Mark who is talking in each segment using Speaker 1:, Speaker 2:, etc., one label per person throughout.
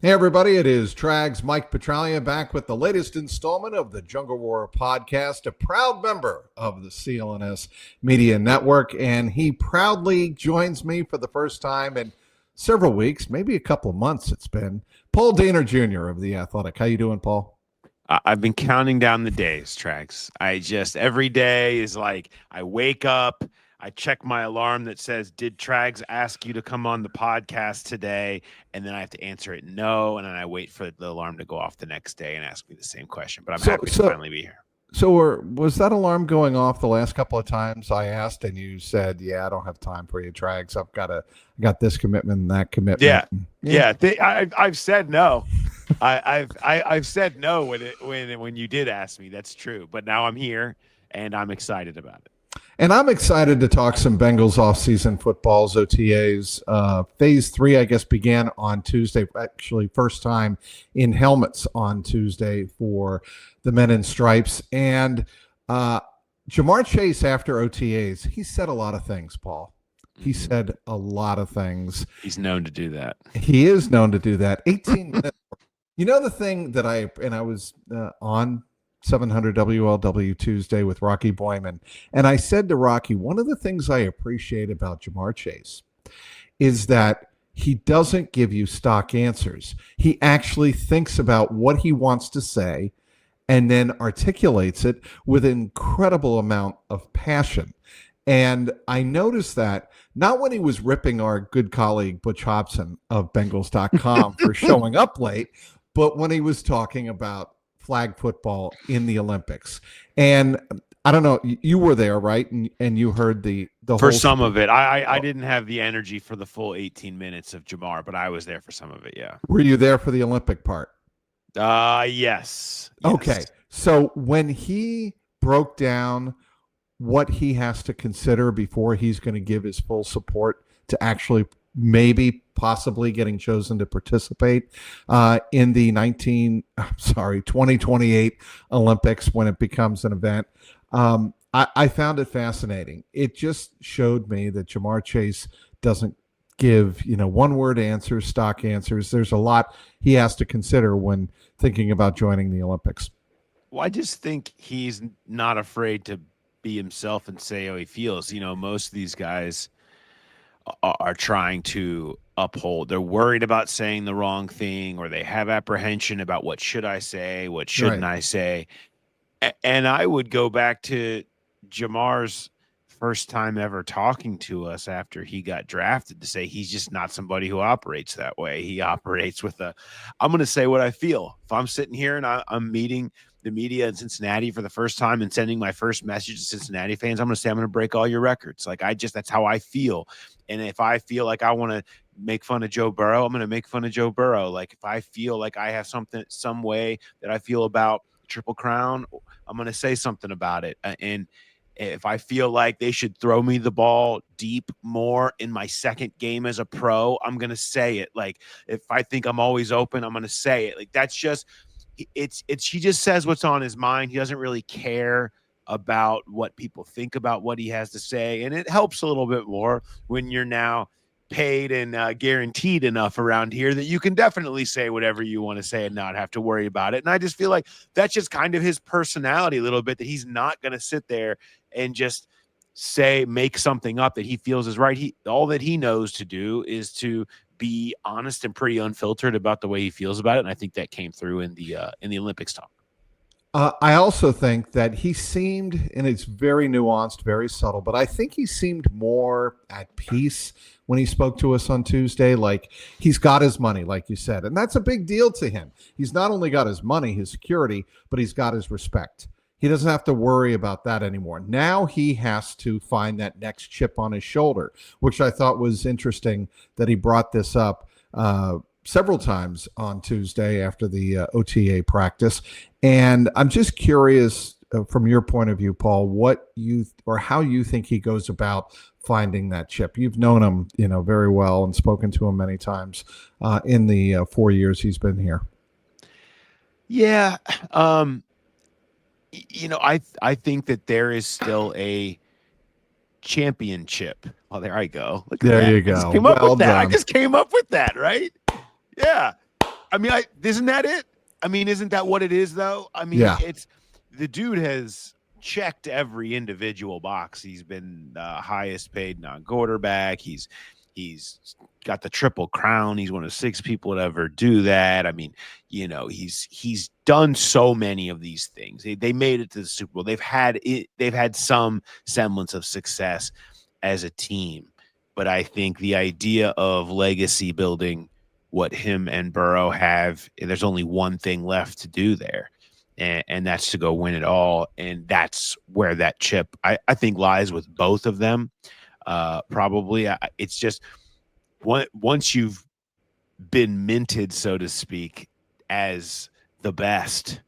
Speaker 1: Hey, everybody, it is Trags Mike Petralia back with the latest installment of the Jungle Roar podcast, a proud member of the CLNS Media Network, and he proudly joins me for the first time in several weeks, maybe a couple of months it's been, Paul Dehner Jr. of The Athletic. How you doing, Paul?
Speaker 2: I've been counting down the days, Trax. Every day is like I wake up, I check my alarm that says, "Did Trags ask you to come on the podcast today?" And then I have to answer it no, and then I wait for the alarm to go off the next day and ask me the same question. But I'm
Speaker 1: So,
Speaker 2: happy to
Speaker 1: so,
Speaker 2: finally be here.
Speaker 1: was that alarm going off the last couple of times I asked, and you said, "Yeah, I don't have time for you, Trags. I got this commitment and that commitment."
Speaker 2: I've said no. I've said no when you did ask me. That's true. But now I'm here and I'm excited about it.
Speaker 1: And I'm excited to talk some Bengals offseason footballs, OTAs. Phase 3, I guess, began on Tuesday. Actually, first time in helmets on Tuesday for the men in stripes. And Ja'Marr Chase, after OTAs, he said a lot of things, Paul. He said a lot of things.
Speaker 2: He's known to do that.
Speaker 1: He is known to do that. 18 minutes. You know, the thing that I was on 700 WLW Tuesday with Rocky Boyman. And I said to Rocky, one of the things I appreciate about Ja'Marr Chase is that he doesn't give you stock answers. He actually thinks about what he wants to say and then articulates it with an incredible amount of passion. And I noticed that not when he was ripping our good colleague Butch Hobson of Bengals.com for showing up late, but when he was talking about flag football in the Olympics. And I don't know, you were there, right? And you heard the
Speaker 2: for some of it. I didn't have the energy for the full 18 minutes of Ja'Marr, but I was there for some of it. Yeah.
Speaker 1: Were you there for the Olympic part?
Speaker 2: Yes.
Speaker 1: Okay. So when he broke down what he has to consider before he's going to give his full support to actually possibly getting chosen to participate in the 2028 Olympics when it becomes an event. I found it fascinating. It just showed me that Ja'Marr Chase doesn't give, one-word answers, stock answers. There's a lot he has to consider when thinking about joining the Olympics.
Speaker 2: Well, I just think he's not afraid to be himself and say how he feels. Most of these guys are trying to uphold. They're worried about saying the wrong thing, or they have apprehension about what should I say, what shouldn't I say. And I would go back to Ja'Marr's first time ever talking to us after he got drafted to say he's just not somebody who operates that way. He operates with I'm going to say what I feel. If I'm sitting here and I'm meeting the media in Cincinnati for the first time and sending my first message to Cincinnati fans, I'm going to say I'm going to break all your records. That's how I feel. And if I feel like I want to make fun of Joe Burrow, I'm going to make fun of Joe Burrow. Like if I feel like I have some way that I feel about Triple Crown, I'm going to say something about it. And if I feel like they should throw me the ball deep more in my second game as a pro, I'm going to say it. Like if I think I'm always open, I'm going to say it. Like that's just he just says what's on his mind. He doesn't really care about what people think about what he has to say. And it helps a little bit more when you're now paid and guaranteed enough around here that you can definitely say whatever you want to say and not have to worry about it. And I just feel like that's just kind of his personality a little bit, that he's not going to sit there and just make something up that he feels is right. All that he knows to do is to be honest and pretty unfiltered about the way he feels about it. And I think that came through in the Olympics talk.
Speaker 1: I also think that he seemed, and it's very nuanced, very subtle, but I think he seemed more at peace when he spoke to us on Tuesday. Like he's got his money, like you said, and that's a big deal to him. He's not only got his money, his security, but he's got his respect. He doesn't have to worry about that anymore. Now he has to find that next chip on his shoulder, which I thought was interesting that he brought this up several times on Tuesday after the OTA practice. And I'm just curious from your point of view, Paul, how you think he goes about finding that chip. You've known him, very well and spoken to him many times in the 4 years he's been here.
Speaker 2: Yeah. I think that there is still a championship. Oh, there I go.
Speaker 1: Look at that. You go.
Speaker 2: I just came up with that, right? Yeah. I mean, isn't that it? I mean, isn't that what it is, though? I mean,
Speaker 1: Yeah.
Speaker 2: it's the dude has checked every individual box. He's been the highest paid non-quarterback. He's got the triple crown. He's one of 6 people to ever do that. I mean, he's done so many of these things. They made it to the Super Bowl. They've had some semblance of success as a team, but I think the idea of legacy building, what him and Burrow have, there's only one thing left to do there, and that's to go win it all. And that's where that chip, I think, lies with both of them. Probably, it's just once you've been minted, so to speak, as the best,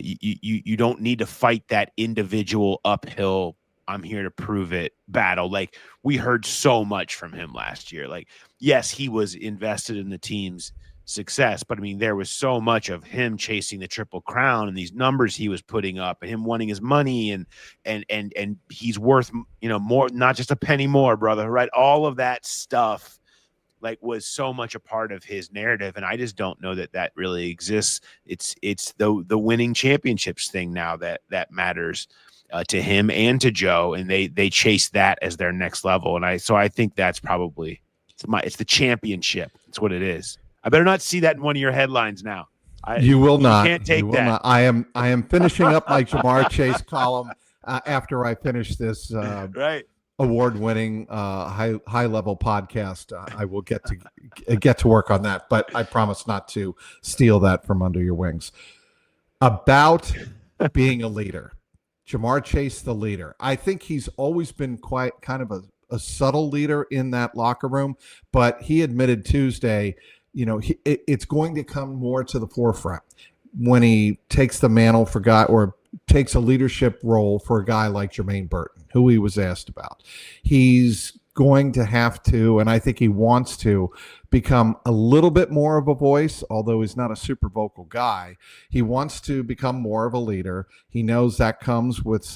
Speaker 2: you don't need to fight that individual uphill, I'm here to prove it battle. Like, we heard so much from him last year. Like, yes, he was invested in the team's success, but I mean, there was so much of him chasing the triple crown and these numbers he was putting up and him wanting his money and he's worth, more, not just a penny more, brother, right? All of that stuff, like, was so much a part of his narrative, and I just don't know that really exists. It's the winning championships thing now that matters to him and to Joe, and they chase that as their next level. And I think that's probably it's the championship. It's what it is. I better not see that in one of your headlines now.
Speaker 1: You will not.
Speaker 2: You can't take that.
Speaker 1: Not. I am finishing up my Ja'Marr Chase column after I finish this
Speaker 2: Right.
Speaker 1: award-winning high level podcast. I will get to work on that, but I promise not to steal that from under your wings. About being a leader, Ja'Marr Chase, the leader. I think he's always been quite kind of a subtle leader in that locker room, but he admitted Tuesday, it's going to come more to the forefront when he takes the mantle for guy or takes a leadership role for a guy like Jermaine Burton, who he was asked about. He's going to have to, and I think he wants to, become a little bit more of a voice, although he's not a super vocal guy. He wants to become more of a leader. He knows that comes with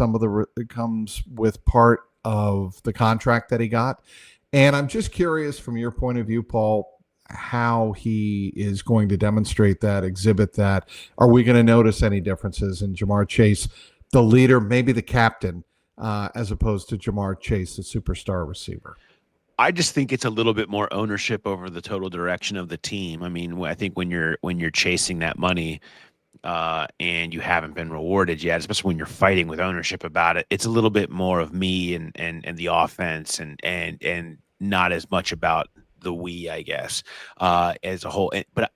Speaker 1: part of the contract that he got. And I'm just curious, from your point of view, Paul, how he is going to demonstrate that, exhibit that. Are we going to notice any differences in Ja'Marr Chase, the leader, maybe the captain, as opposed to Ja'Marr Chase, the superstar receiver?
Speaker 2: I just think it's a little bit more ownership over the total direction of the team. I mean, I think when you're chasing that money, and you haven't been rewarded yet, especially when you're fighting with ownership about it, it's a little bit more of me and the offense and not as much about the we, I guess, as a whole. But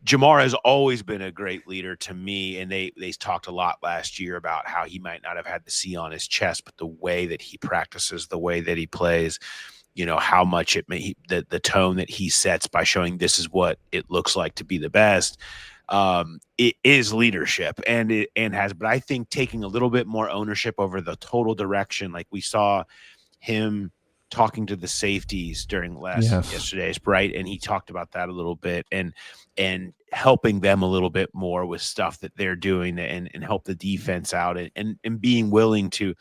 Speaker 2: Ja'Marr has always been a great leader to me, and they talked a lot last year about how he might not have had the C on his chest, but the way that he practices, the way that he plays, how much the tone that he sets by showing this is what it looks like to be the best. It is leadership, but I think taking a little bit more ownership over the total direction, like we saw him talking to the safeties during yesterday's, right? And he talked about that a little bit and helping them a little bit more with stuff that they're doing and help the defense out and being willing to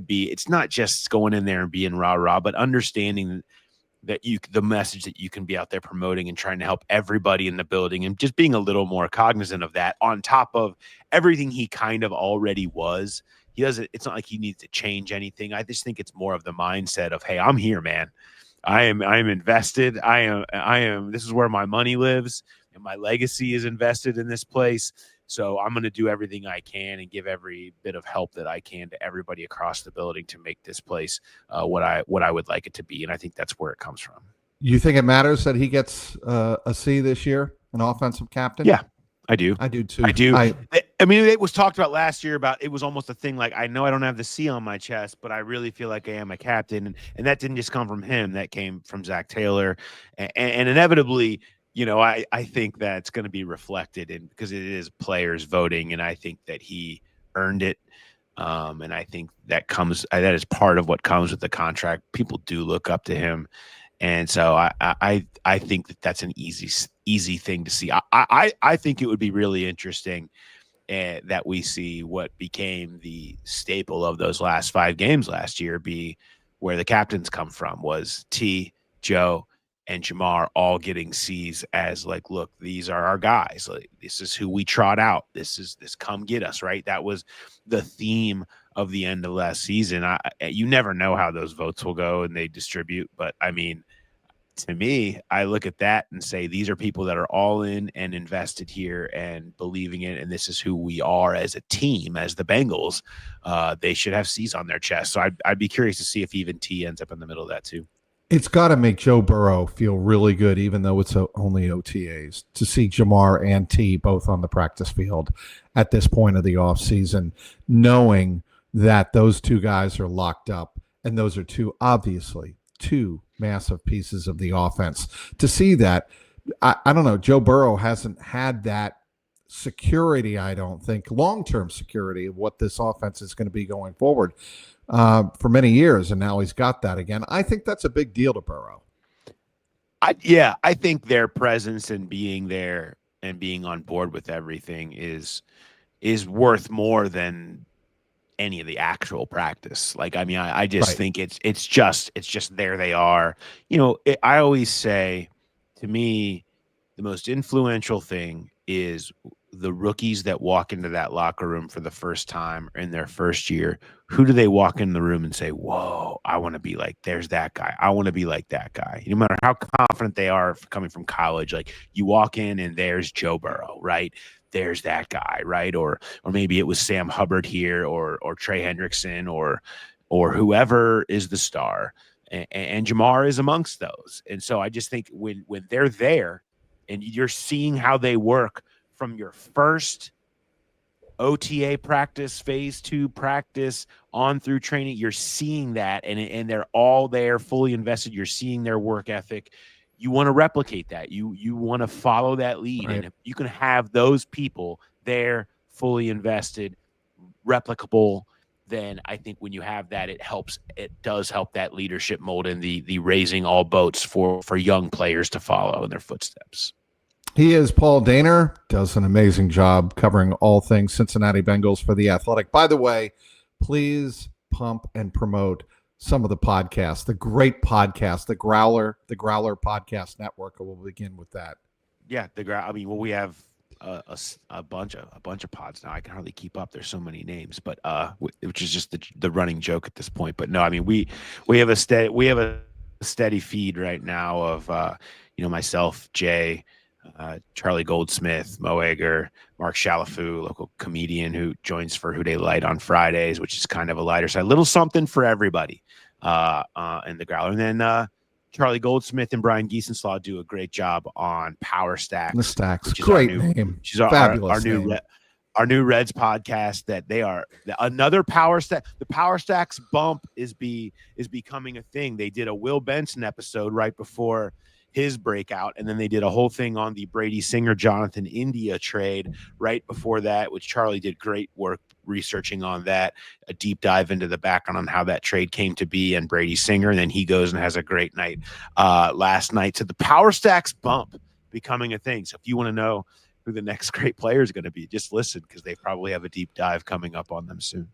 Speaker 2: be, it's not just going in there and being rah-rah, but understanding that the message that you can be out there promoting and trying to help everybody in the building and just being a little more cognizant of that on top of everything he kind of already was. It's not like he needs to change anything. I just think it's more of the mindset of, hey, I'm here, man. I am invested. I am, this is where my money lives and my legacy is invested in this place. So I'm going to do everything I can and give every bit of help that I can to everybody across the building to make this place what I would like it to be. And I think that's where it comes from.
Speaker 1: You think it matters that he gets a C this year, an offensive captain?
Speaker 2: Yeah, I do.
Speaker 1: I do too.
Speaker 2: I do. I mean, it was talked about last year about, it was almost a thing like, I know I don't have the C on my chest, but I really feel like I am a captain. And that didn't just come from him. That came from Zach Taylor. And inevitably, I think that's going to be reflected in, because it is players voting, and I think that he earned it. And I think that is part of what comes with the contract. People do look up to him. And so I think that's an easy thing to see. I think it would be really interesting that we see what became the staple of those last 5 games last year be where the captains come from, was T, Joe, and Ja'Marr all getting C's as like, look, these are our guys. Like, this is who we trot out. This come get us, right? That was the theme of the end of last season. You never know how those votes will go and they distribute, but I mean, to me, I look at that and say these are people that are all in and invested here and believing it, and this is who we are as a team, as the Bengals. They should have C's on their chest. So I'd be curious to see if even T ends up in the middle of that too.
Speaker 1: It's got to make Joe Burrow feel really good, even though it's only OTAs, to see Ja'Marr and T both on the practice field at this point of the offseason, knowing that those two guys are locked up, and those are two massive pieces of the offense. To see that, I don't know, Joe Burrow hasn't had that security, I don't think, long-term security of what this offense is going to be going forward for many years, and now he's got that again. I think that's a big deal to Burrow.
Speaker 2: I think their presence and being there and being on board with everything is worth more than any of the actual practice. Like, I mean, I just think it's just there they are. You know, I always say, to me, the most influential thing is the rookies that walk into that locker room for the first time in their first year. Who do they walk in the room and say, whoa, I want to be like, there's that guy. I want to be like that guy. No matter how confident they are coming from college, like, you walk in and there's Joe Burrow, right? There's that guy, right? Or maybe it was Sam Hubbard here, or Trey Hendrickson, or whoever is the star, and Ja'Marr is amongst those. And so I just think when they're there and you're seeing how they work from your first OTA practice, phase 2 practice on through training, you're seeing that, and they're all there, fully invested. You're seeing their work ethic. You want to replicate that. You want to follow that lead.
Speaker 1: Right.
Speaker 2: And if you can have those people there, fully invested, replicable, then I think when you have that, it does help that leadership mold and the raising all boats for young players to follow in their footsteps.
Speaker 1: He is Paul Dehner, does an amazing job covering all things Cincinnati Bengals for The Athletic. By the way, please pump and promote some of the podcasts, the great podcast, the Growler Podcast Network. We'll begin with that.
Speaker 2: Yeah, we have a bunch of pods now. I can hardly keep up. There's so many names, but which is just the running joke at this point. But no, I mean, we have a steady feed right now of myself, Jay, Charlie Goldsmith, Mo Egger, Mark Shalafou, local comedian who joins for Who Dey Light on Fridays, which is kind of a lighter side, little something for everybody in the Growler. And then Charlie Goldsmith and Brian Giesenslaw do a great job on Power Stacks.
Speaker 1: The Stacks, great name.
Speaker 2: She's
Speaker 1: fabulous name.
Speaker 2: Our new Reds podcast, that they are another Power Stack. The Power Stacks bump is becoming a thing. They did a Will Benson episode right before his breakout, and then they did a whole thing on the Brady Singer Jonathan India trade right before that, which Charlie did great work researching on that, a deep dive into the background on how that trade came to be and Brady Singer, and then he goes and has a great night last night. So the Power Stacks bump becoming a thing. So if you want to know who the next great player is going to be, just listen, because they probably have a deep dive coming up on them soon.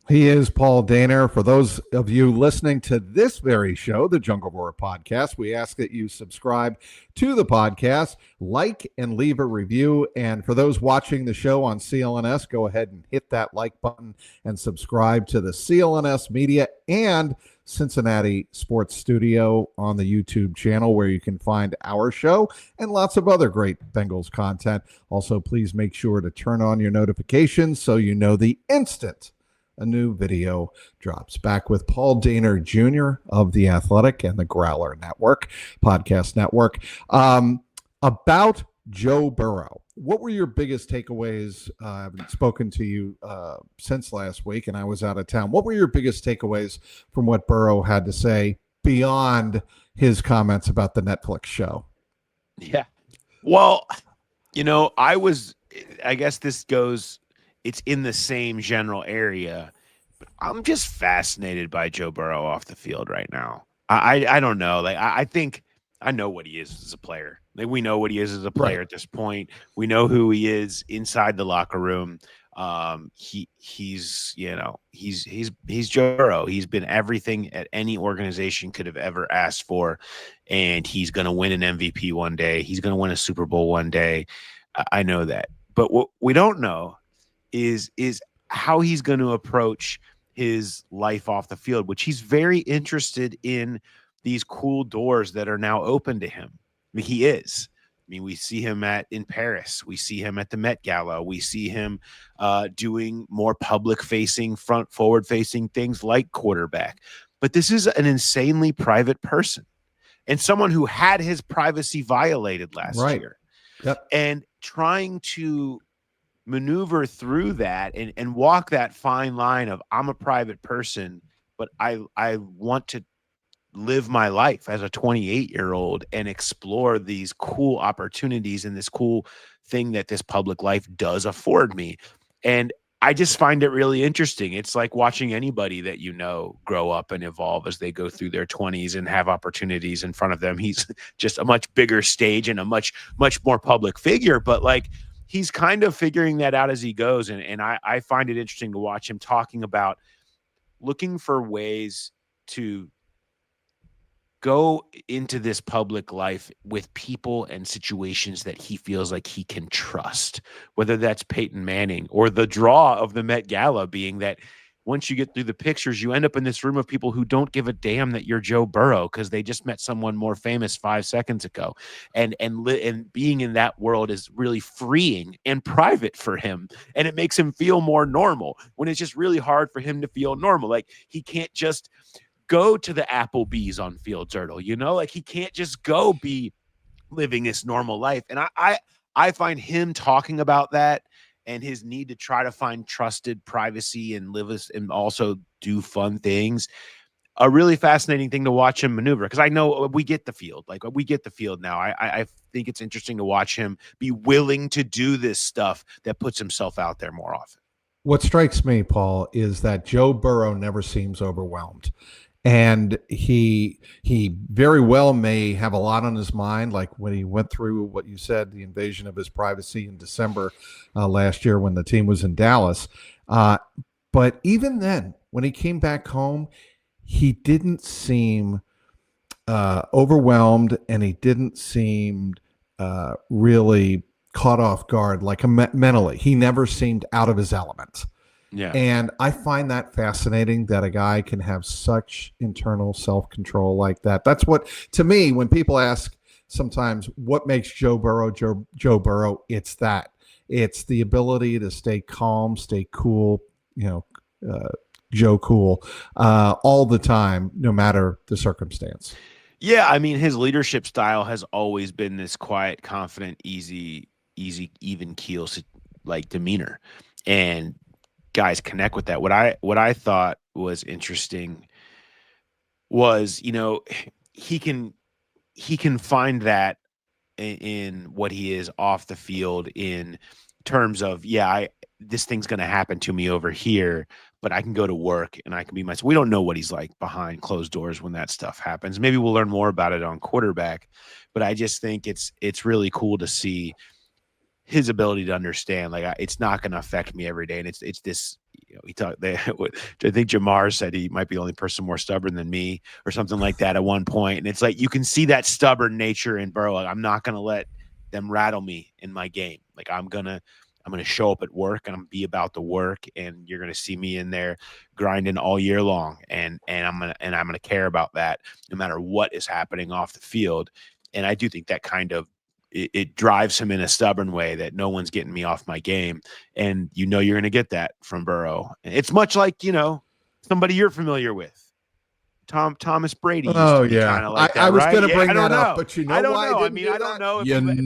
Speaker 1: He is Paul Dehner. For those of you listening to this very show, the Jungle Roar podcast, we ask that you subscribe to the podcast, like and leave a review. And for those watching the show on CLNS, go ahead and hit that like button and subscribe to the CLNS Media and Cincinnati Sports Studio on the YouTube channel, where you can find our show and lots of other great Bengals content. Also, please make sure to turn on your notifications so you know the instant a new video drops. Back with Paul Dehner Jr. of The Athletic and the Growler Network, Podcast Network. About Joe Burrow, what were your biggest takeaways? I haven't spoken to you since last week, and I was out of town. What were your biggest takeaways from what Burrow had to say beyond his comments about the Netflix show?
Speaker 2: Yeah. Well, I guess this goes, it's in the same general area, but I'm just fascinated by Joe Burrow off the field right now. I don't know. Like, I think I know what he is as a player. Like, we know what he is as a player at this point. We know who he is inside the locker room. He's Joe Burrow. He's been everything at any organization could have ever asked for, and he's going to win an MVP one day. He's going to win a Super Bowl one day. I know that, but what we don't know is how he's going to approach his life off the field, which he's very interested in these cool doors that are now open to him. I mean, he is. I mean, we see him in Paris. We see him at the Met Gala. We see him doing more public-facing, forward-facing things like quarterback. But this is an insanely private person and someone who had his privacy violated last year.
Speaker 1: Yep.
Speaker 2: And trying to maneuver through that and walk that fine line of I'm a private person, but I want to live my life as a 28-year-old and explore these cool opportunities and this cool thing that this public life does afford me. And I just find it really interesting. It's like watching anybody that you know grow up and evolve as they go through their 20s and have opportunities in front of them. He's just a much bigger stage and a much more public figure, but like he's kind of figuring that out as he goes. And I find it interesting to watch him talking about looking for ways to go into this public life with people and situations that he feels like he can trust, whether that's Peyton Manning or the draw of the Met Gala being that once you get through the pictures, you end up in this room of people who don't give a damn that you're Joe Burrow because they just met someone more famous 5 seconds ago. And being in that world is really freeing and private for him. And it makes him feel more normal when it's just really hard for him to feel normal. Like he can't just go to the Applebee's on Fields Erdel, like he can't just go be living this normal life. And I find him talking about that and his need to try to find trusted privacy and and also do fun things a really fascinating thing to watch him maneuver. Cause I know we get the field now. I think it's interesting to watch him be willing to do this stuff that puts himself out there more often.
Speaker 1: What strikes me, Paul, is that Joe Burrow never seems overwhelmed. And he very well may have a lot on his mind, like when he went through what you said, the invasion of his privacy in December last year when the team was in Dallas. But even then, when he came back home, he didn't seem overwhelmed, and he didn't seem really caught off guard, like mentally. He never seemed out of his element.
Speaker 2: Yeah.
Speaker 1: And I find that fascinating that a guy can have such internal self-control like that. That's what, to me, when people ask sometimes what makes Joe Burrow, Joe Burrow, it's that. It's the ability to stay calm, stay cool, Joe Cool, all the time, no matter the circumstance.
Speaker 2: Yeah, I mean, his leadership style has always been this quiet, confident, easy, even keel like demeanor. And guys connect with that. What I thought was interesting was, he can find that in what he is off the field in terms of, this thing's going to happen to me over here, but I can go to work and I can be myself. We don't know what he's like behind closed doors when that stuff happens. Maybe we'll learn more about it on quarterback, but I just think it's really cool to see his ability to understand, like, it's not going to affect me every day. And it's this, I think Ja'Marr said he might be the only person more stubborn than me or something like that at one point. And it's like, you can see that stubborn nature in Burrow. Like, I'm not going to let them rattle me in my game. Like, I'm going to show up at work and I'm be about the work, and you're going to see me in there grinding all year long. And I'm going to care about that no matter what is happening off the field. And I do think that kind of, it drives him in a stubborn way that no one's getting me off my game. And you're going to get that from Burrow. It's much like, somebody you're familiar with. Thomas Brady.
Speaker 1: Oh, yeah.
Speaker 2: Like
Speaker 1: I was
Speaker 2: right?
Speaker 1: going to bring that up, but
Speaker 2: I don't
Speaker 1: why
Speaker 2: know.
Speaker 1: I
Speaker 2: I mean, I don't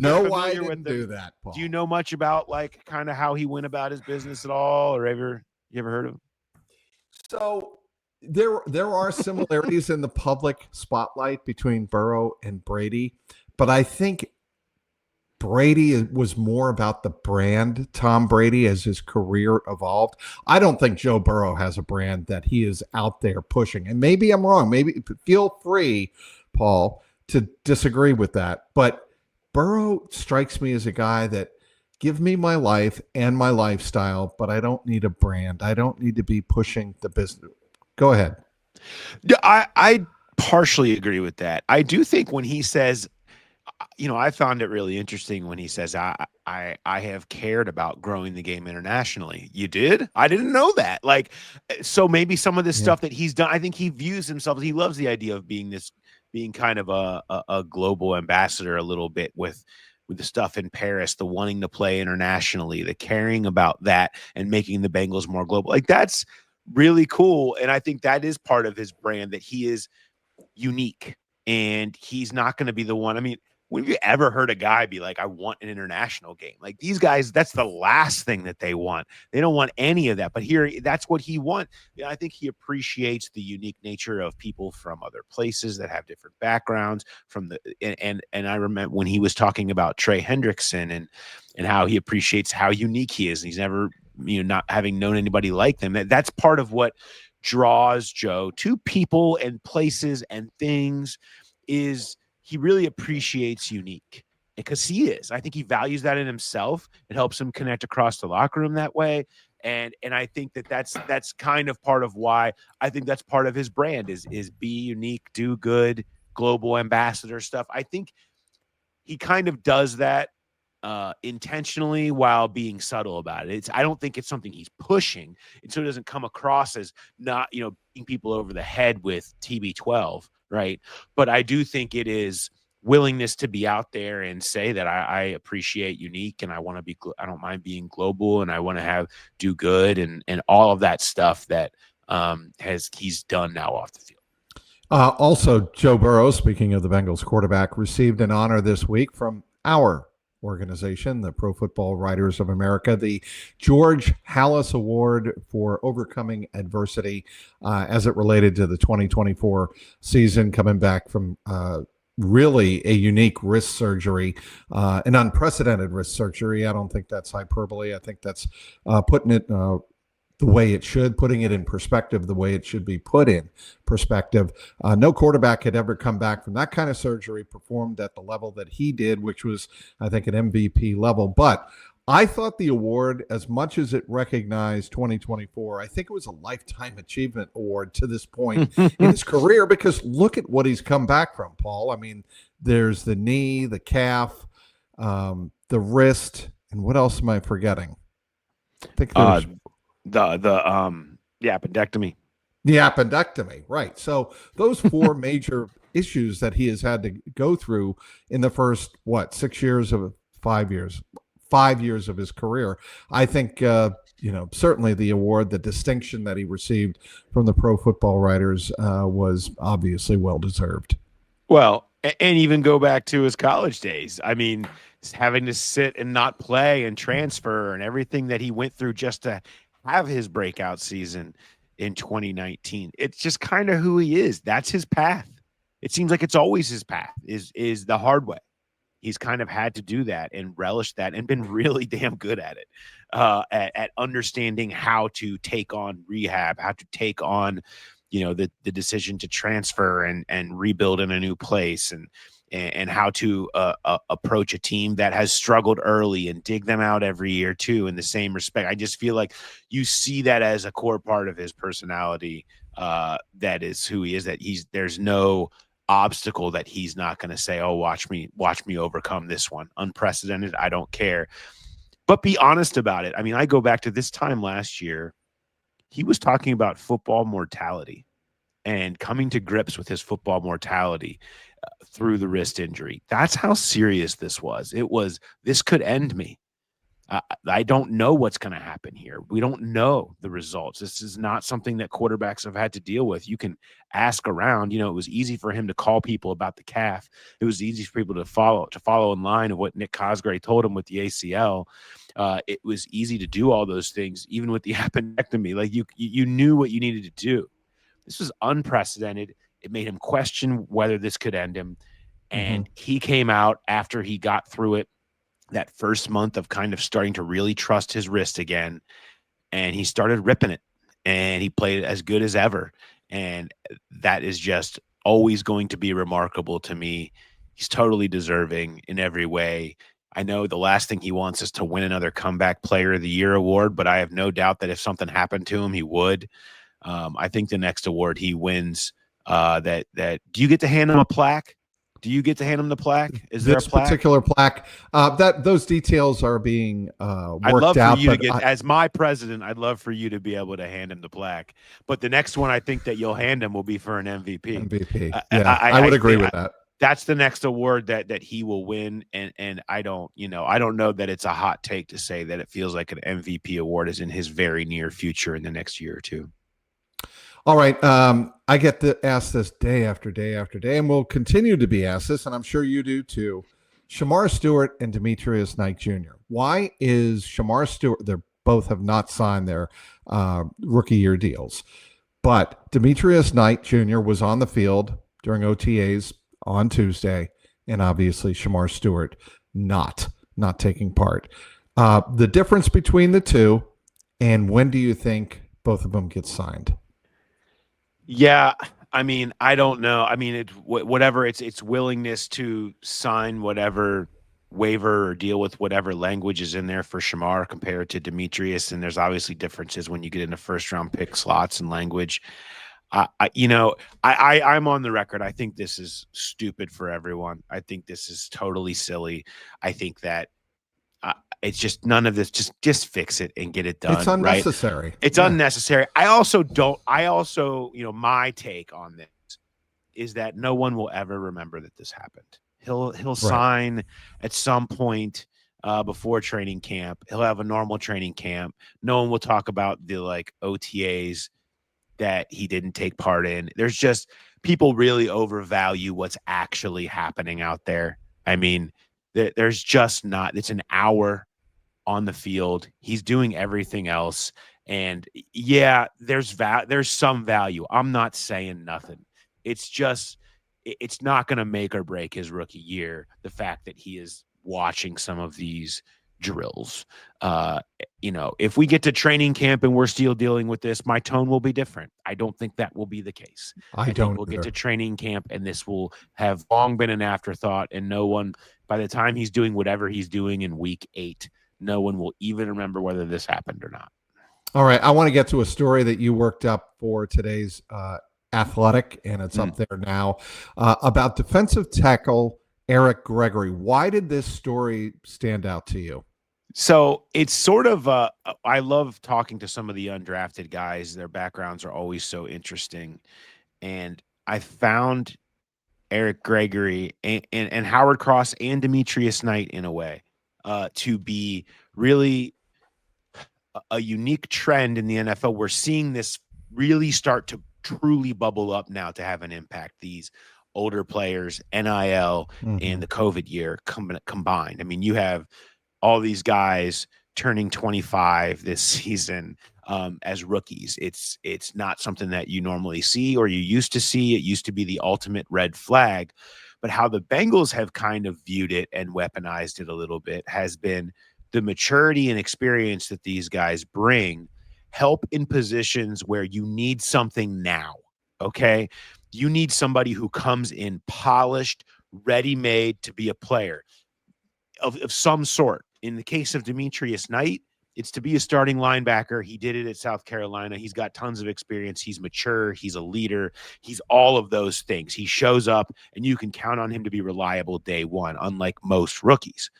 Speaker 2: know.
Speaker 1: Why I didn't do that, Paul.
Speaker 2: Do you know much about like kind of how he went about his business at all, or you ever heard of him?
Speaker 1: So there are similarities in the public spotlight between Burrow and Brady, but I think Brady was more about the brand, Tom Brady, as his career evolved. I don't think Joe Burrow has a brand that he is out there pushing. And maybe I'm wrong. Maybe feel free, Paul, to disagree with that. But Burrow strikes me as a guy that Give me my life and my lifestyle, but I don't need a brand. I don't need to be pushing the business. Go ahead.
Speaker 2: Yeah, I partially agree with that. I do think when he says, I found it really interesting when he says, I have cared about growing the game internationally. You did? I didn't know that. Like, so maybe some of this
Speaker 1: Yeah.
Speaker 2: stuff that he's done, I think he views himself, he loves the idea of being kind of a global ambassador a little bit with the stuff in Paris, the wanting to play internationally, the caring about that and making the Bengals more global. Like, that's really cool. And I think that is part of his brand, that he is unique and he's not going to be the one. I mean, when have you ever heard a guy be like, I want an international game? Like, these guys, that's the last thing that they want. They don't want any of that. But here, that's what he wants. Yeah, I think he appreciates the unique nature of people from other places that have different backgrounds from the, and I remember when he was talking about Trey Hendrickson and how he appreciates how unique he is. And he's never, not having known anybody like them. That's part of what draws Joe to people and places and things, is he really appreciates unique, because he is. I think he values that in himself. It helps him connect across the locker room that way. And I think that's kind of part of why I think that's part of his brand is be unique, do good, global ambassador stuff. I think he kind of does that intentionally while being subtle about it. I don't think it's something he's pushing, and so it doesn't come across as not, beating people over the head with TB12, right? But I do think it is willingness to be out there and say that I appreciate unique, and I want to be, I don't mind being global, and I want to do good, and all of that stuff that he's done now off the field.
Speaker 1: Also, Joe Burrow, speaking of the Bengals quarterback, received an honor this week from our organization, the Pro Football Writers of America, the George Halas Award for overcoming adversity as it related to the 2024 season, coming back from really a unique wrist surgery, an unprecedented wrist surgery. I don't think that's hyperbole. I think that's putting it the way it should, putting it in perspective, the way it should be put in perspective. No quarterback had ever come back from that kind of surgery, performed at the level that he did, which was, I think, an MVP level. But I thought the award, as much as it recognized 2024, I think it was a lifetime achievement award to this point in his career, because look at what he's come back from, Paul. I mean, there's the knee, the calf, the wrist, and what else am I forgetting? I think there's
Speaker 2: the appendectomy.
Speaker 1: The appendectomy, right. So those four major issues that he has had to go through in the first, 5 years of his career. I think, certainly the award, the distinction that he received from the Pro Football Writers was obviously well-deserved.
Speaker 2: Well, and even go back to his college days. I mean, having to sit and not play and transfer and everything that he went through just to have his breakout season in 2019. It's just kind of who he is. That's his path. It seems like it's always his path is the hard way. He's kind of had to do that and relish that and been really damn good at it, at understanding how to take on rehab, how to take on, the decision to transfer and rebuild in a new place, and how to approach a team that has struggled early and dig them out every year too, in the same respect. I just feel like you see that as a core part of his personality, that is who he is, that there's no obstacle that he's not going to say, oh, watch me overcome this one. Unprecedented. I don't care. But be honest about it. I mean, I go back to this time last year, he was talking about football mortality and coming to grips with his football mortality through the wrist injury. That's how serious this was. This could end me. I don't know what's going to happen here. We don't know the results. This is not something that quarterbacks have had to deal with. You can ask around. It was easy for him to call people about the calf. It was easy for people to follow in line of what Nick Cosgray told him with the ACL. It was easy to do all those things, even with the appendectomy. Like you knew what you needed to do. This was unprecedented. It made him question whether this could end him. And he came out after he got through it, that first month of kind of starting to really trust his wrist again. And he started ripping it, and he played as good as ever. And that is just always going to be remarkable to me. He's totally deserving in every way. I know the last thing he wants is to win another Comeback Player of the Year award, but I have no doubt that if something happened to him, he would. I think the next award he wins, that do you get to hand him a plaque? Do you get to hand him the plaque? Is there a
Speaker 1: This
Speaker 2: plaque?
Speaker 1: particular plaque, that those details are being
Speaker 2: I'd
Speaker 1: worked
Speaker 2: love for
Speaker 1: out.
Speaker 2: you to
Speaker 1: But
Speaker 2: get, as my president, I'd love for you to be able to hand him the plaque. But the next one I think that you'll hand him will be for an MVP.
Speaker 1: MVP, yeah, I would agree with that.
Speaker 2: That's the next award that he will win, and I don't know that it's a hot take to say that it feels like an MVP award is in his very near future in the next year or two.
Speaker 1: All right. I get asked this day after day after day, and we'll continue to be asked this, and I'm sure you do too. Shamar Stewart and Demetrius Knight Jr. Why is Shamar Stewart? They both have not signed their rookie year deals, but Demetrius Knight Jr. was on the field during OTAs on Tuesday, and obviously Shamar Stewart not taking part. The difference between the two, and when do you think both of them get signed?
Speaker 2: Yeah, I mean, I don't know. I mean, whatever its willingness to sign whatever waiver or deal with whatever language is in there for Shamar compared to Demetrius, and there's obviously differences when you get into first round pick slots and language. I'm on the record. I think this is stupid for everyone. I think this is totally silly. I think that it's just none of this. Just fix it and get it done.
Speaker 1: It's unnecessary.
Speaker 2: Right? It's unnecessary. I also, my take on this is that no one will ever remember that this happened. He'll sign at some point before training camp. He'll have a normal training camp. No one will talk about the OTAs that he didn't take part in. There's just, people really overvalue what's actually happening out there. I mean, there's just not. It's an hour on the field. He's doing everything else. And yeah, there's some value. I'm not saying nothing. It's just, it's not going to make or break his rookie year, the fact that he is watching some of these drills. If we get to training camp and we're still dealing with this, my tone will be different. I don't think that will be the case. I think we'll get to training camp and this will have long been an afterthought, and no one, by the time he's doing whatever he's doing in week 8, no one will even remember whether this happened or not.
Speaker 1: All right. I want to get to a story that you worked up for today's Athletic, and it's up there now, about defensive tackle Eric Gregory. Why did this story stand out to you?
Speaker 2: So it's sort of, I love talking to some of the undrafted guys. Their backgrounds are always so interesting. And I found Eric Gregory and Howard Cross and Demetrius Knight, in a way, to be really a unique trend in the NFL. We're seeing this really start to truly bubble up now to have an impact. These older players, NIL, and the COVID year combined. I mean, you have all these guys turning 25 this season as rookies. It's not something that you normally see or you used to see. It used to be the ultimate red flag. But how the Bengals have kind of viewed it and weaponized it a little bit has been the maturity and experience that these guys bring help in positions where you need something now, okay? You need somebody who comes in polished, ready-made to be a player of some sort. In the case of Demetrius Knight, it's to be a starting linebacker. He did it at South Carolina. He's got tons of experience. He's mature. He's a leader. He's all of those things. He shows up, and you can count on him to be reliable day one, unlike most rookies.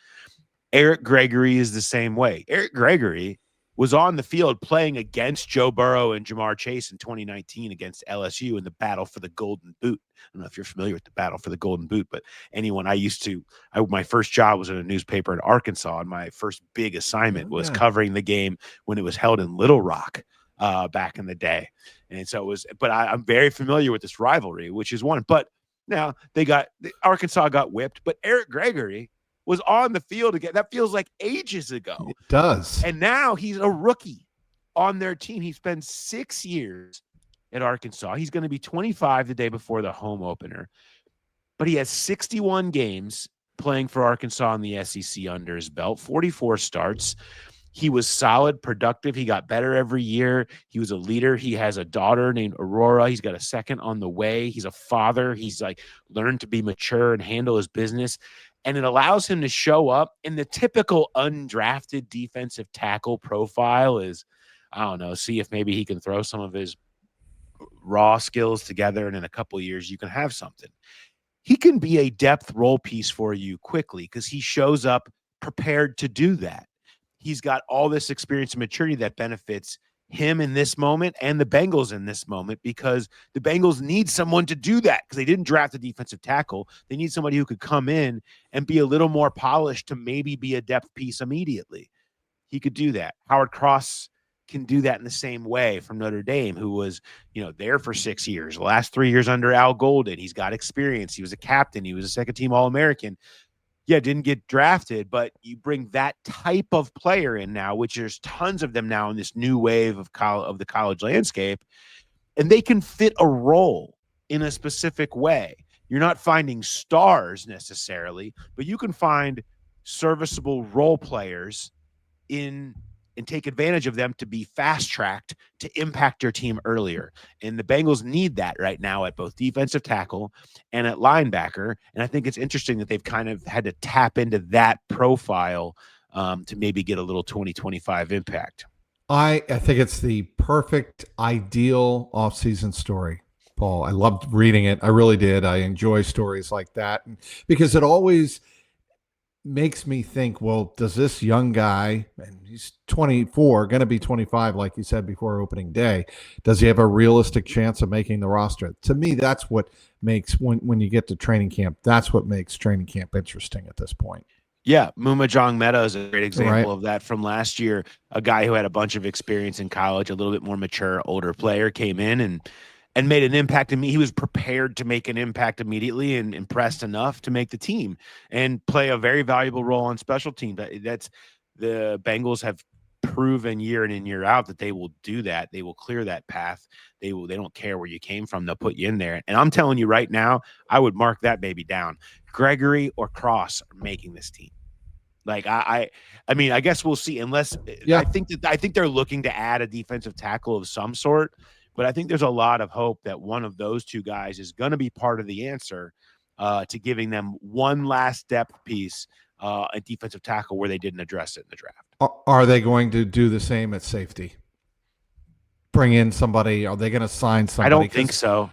Speaker 2: Eric Gregory is the same way. Eric Gregory was on the field playing against Joe Burrow and Ja'Marr Chase in 2019 against LSU in the battle for the Golden Boot. I don't know if you're familiar with the battle for the Golden Boot, but my first job was in a newspaper in Arkansas, and my first big assignment was covering the game when it was held in Little Rock back in the day. And so I'm very familiar with this rivalry, which is one. But now Arkansas got whipped, but Eric Gregory was on the field again. That feels like ages ago.
Speaker 1: It does.
Speaker 2: And now he's a rookie on their team. He spent 6 years at Arkansas. He's going to be 25 the day before the home opener. But he has 61 games playing for Arkansas in the SEC under his belt, 44 starts. He was solid, productive. He got better every year. He was a leader. He has a daughter named Aurora. He's got a second on the way. He's a father. He's learned to be mature and handle his business. and it allows him to show up in the typical undrafted defensive tackle profile is, I don't know, see if maybe he can throw some of his raw skills together, and in a couple of years you can have something. He can be a depth role piece for you quickly because he shows up prepared to do that. He's got all this experience and maturity that benefits him in this moment and the Bengals in this moment, because the Bengals need someone to do that because they didn't draft a defensive tackle. They need somebody who could come in and be a little more polished to maybe be a depth piece immediately. He could do that. Howard Cross can do that in the same way from Notre Dame, who was, there for 6 years, the last 3 years under Al Golden. He's got experience. He was a captain. He was a second-team All-American. Yeah, didn't get drafted, but you bring that type of player in now, which there's tons of them now in this new wave of the college landscape, and they can fit a role in a specific way. You're not finding stars necessarily, but you can find serviceable role players and take advantage of them to be fast-tracked to impact your team earlier. And the Bengals need that right now at both defensive tackle and at linebacker. And I think it's interesting that they've kind of had to tap into that profile to maybe get a little 2025 impact.
Speaker 1: I think it's the perfect, ideal offseason story, Paul. I loved reading it. I really did. I enjoy stories like that because it always makes me think, well, does this young guy, and he's 24, going to be 25, like you said, before opening day, does he have a realistic chance of making the roster? To me, that's what makes, when you get to training camp, that's what makes training camp interesting at this point.
Speaker 2: Yeah, Muma Jong Meta is a great example of that from last year. A guy who had a bunch of experience in college, a little bit more mature, older player, came in and made an impact to me. He was prepared to make an impact immediately and impressed enough to make the team and play a very valuable role on special teams. That's the Bengals have proven year in and year out that they will do that. They will clear that path. They don't care where you came from. They'll put you in there. And I'm telling you right now, I would mark that baby down. Gregory or Cross are making this team. Like I mean, I guess we'll see. Unless I think they're looking to add a defensive tackle of some sort. But I think there's a lot of hope that one of those two guys is going to be part of the answer to giving them one last depth piece at defensive tackle where they didn't address it in the draft.
Speaker 1: Are they going to do the same at safety? Bring in somebody? Are they going to sign somebody?
Speaker 2: I don't think so.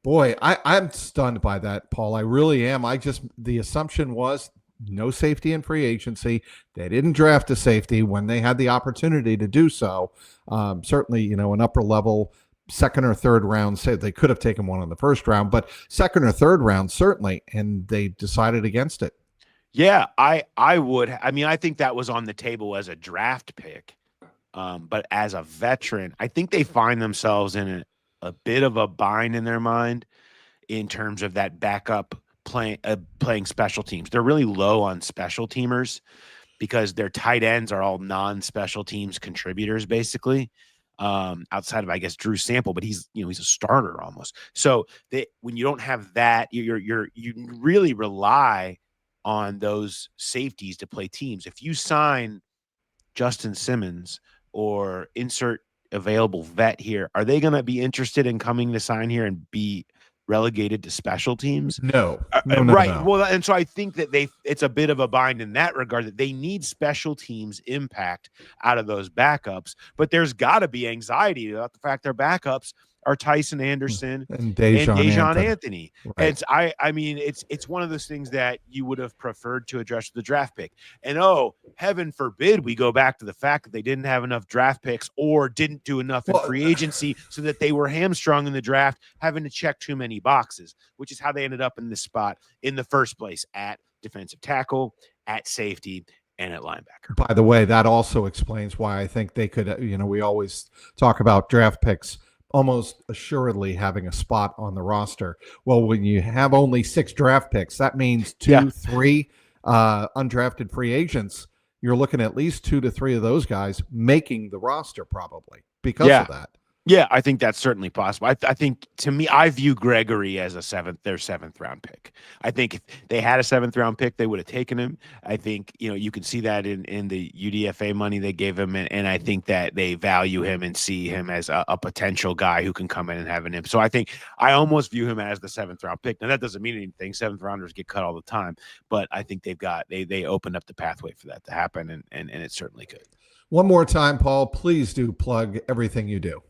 Speaker 1: Boy, I'm stunned by that, Paul. I really am. The assumption was no safety in free agency. They didn't draft a safety when they had the opportunity to do so. Certainly, an upper level second or third round, say they could have taken one in the first round, but second or third round, certainly. And they decided against it.
Speaker 2: Yeah, I would. I mean, I think that was on the table as a draft pick. But as a veteran, I think they find themselves in a bit of a bind in their mind in terms of that backup playing special teams. They're really low on special teamers because their tight ends are all non-special teams contributors, basically. Outside of, I guess, Drew Sample, but he's a starter almost. So when you don't have that, you really rely on those safeties to play teams. If you sign Justin Simmons or insert available vet here, are they going to be interested in coming to sign here and be relegated to special teams?
Speaker 1: No,
Speaker 2: right.
Speaker 1: No.
Speaker 2: Well, and so I think that it's a bit of a bind in that regard, that they need special teams impact out of those backups, but there's got to be anxiety about the fact their backups are Tyson Anderson
Speaker 1: and Dejon
Speaker 2: Anthony. Right. And I mean, it's one of those things that you would have preferred to address with the draft pick. And heaven forbid we go back to the fact that they didn't have enough draft picks or didn't do enough in free agency so that they were hamstrung in the draft, having to check too many boxes, which is how they ended up in this spot in the first place, at defensive tackle, at safety, and at linebacker.
Speaker 1: By the way, that also explains why I think they could, we always talk about draft picks almost assuredly having a spot on the roster. Well, when you have only 6 draft picks, that means 3 undrafted free agents. You're looking at least 2 to 3 of those guys making the roster probably because of that.
Speaker 2: Yeah, I think that's certainly possible. I think, to me, I view Gregory as their seventh round pick. I think if they had a seventh round pick, they would have taken him. I think, you can see that in the UDFA money they gave him, and I think that they value him and see him as a potential guy who can come in and have an impact. So I think I almost view him as the seventh round pick. Now that doesn't mean anything. Seventh rounders get cut all the time, but I think they opened up the pathway for that to happen, and it certainly could.
Speaker 1: One more time, Paul, please do plug everything you do.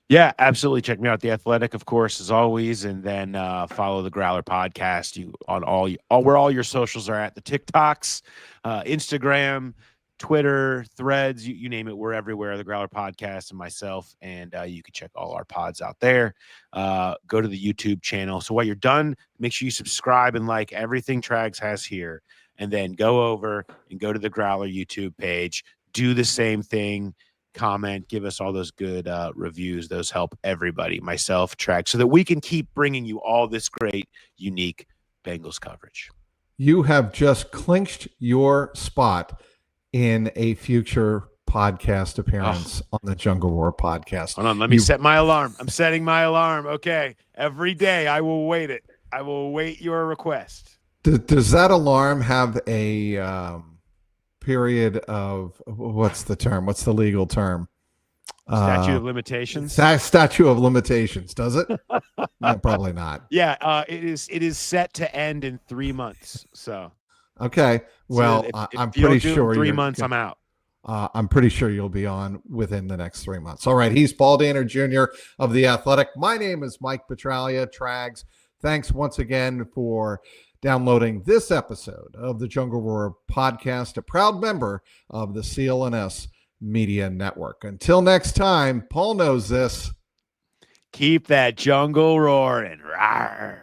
Speaker 2: Yeah, absolutely. Check me out, The Athletic, of course, as always, and then follow the Growler Podcast. You on where all your socials are at, the TikToks, Instagram, Twitter, Threads, you name it, we're everywhere. The Growler Podcast and myself, and you can check all our pods out there. Go to the YouTube channel. So while you're done, make sure you subscribe and like everything Trags has here, and then go over and go to the Growler YouTube page. Do the same thing. Comment, give us all those good reviews. Those help everybody, myself, Track, so that we can keep bringing you all this great, unique Bengals coverage.
Speaker 1: You have just clinched your spot in a future podcast appearance on the Jungle Roar podcast.
Speaker 2: Hold on, let me set my alarm. I'm setting my alarm. Okay, every day I will wait it. I will await your request.
Speaker 1: Does that alarm have a period of, what's the term? What's the legal term?
Speaker 2: Statute of limitations.
Speaker 1: Statute of limitations. Does it? No, probably not.
Speaker 2: Yeah, it is set to end in 3 months. So
Speaker 1: okay. Well,
Speaker 2: if
Speaker 1: I'm pretty sure
Speaker 2: 3 months. I'm out.
Speaker 1: I'm pretty sure you'll be on within the next 3 months. All right. He's Paul Dehner Jr. of The Athletic. My name is Mike Petralia. Trags, thanks once again for downloading this episode of the Jungle Roar podcast, a proud member of the CLNS Media Network. Until next time, Paul knows this.
Speaker 2: Keep that jungle roaring. Rawr.